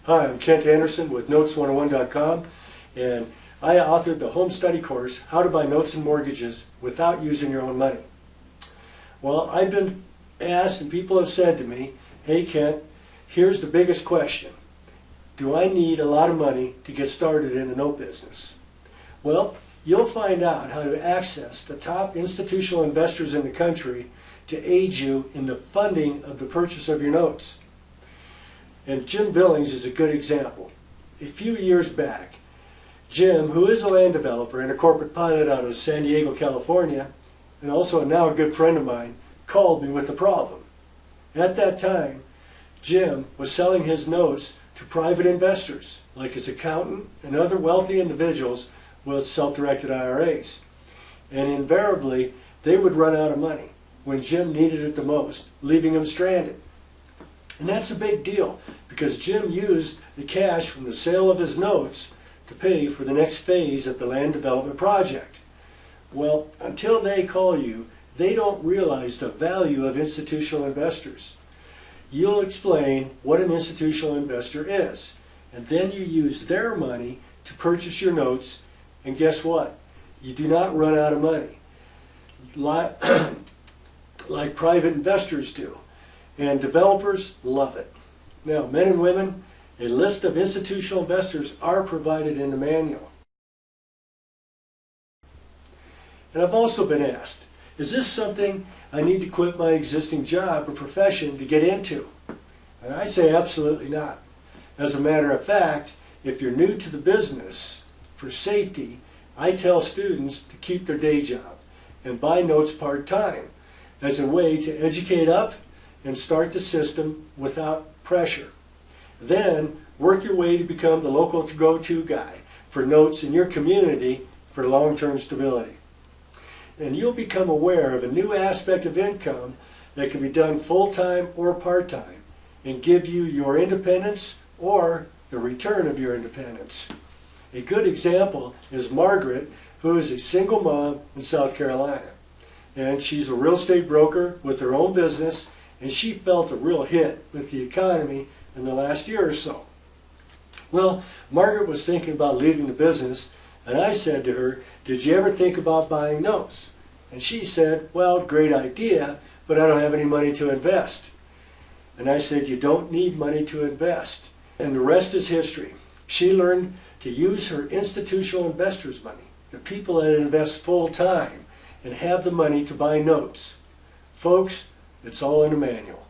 Hi, I'm Kent Anderson with Notes101.com, and I authored the home study course, How to Buy Notes and Mortgages Without Using Your Own Money. Well, I've been asked and people have said to me, hey Kent, here's the biggest question. Do I need a lot of money to get started in the note business? Well, you'll find out how to access the top institutional investors in the country to aid you in the funding of the purchase of your notes. And Jim Billings is a good example. A few years back, Jim, who is a land developer and a corporate pilot out of San Diego, California, and also now a good friend of mine, called me with a problem. At that time, Jim was selling his notes to private investors, like his accountant and other wealthy individuals with self-directed IRAs. And invariably, they would run out of money when Jim needed it the most, leaving him stranded. And that's a big deal, because Jim used the cash from the sale of his notes to pay for the next phase of the land development project. Well, until they call you, they don't realize the value of institutional investors. You'll explain what an institutional investor is, and then you use their money to purchase your notes, and guess what? You do not run out of money like private investors do. And developers love it. Now, men and women, a list of institutional investors are provided in the manual. And I've also been asked, is this something I need to quit my existing job or profession to get into? And I say absolutely not. As a matter of fact, if you're new to the business, for safety, I tell students to keep their day job and buy notes part-time as a way to educate up and start the system without pressure. Then work your way to become the local go-to guy for notes in your community for long-term stability. And you'll become aware of a new aspect of income that can be done full-time or part-time and give you your independence or the return of your independence. A good example is Margaret, who is a single mom in South Carolina. And she's a real estate broker with her own business, and she felt a real hit with the economy in the last year or so. Well, Margaret was thinking about leaving the business, and I said to her, did you ever think about buying notes? And she said, well, great idea, but I don't have any money to invest. And I said, you don't need money to invest. And the rest is history. She learned to use her institutional investors' money, the people that invest full time, and have the money to buy notes. Folks, it's all in the manual.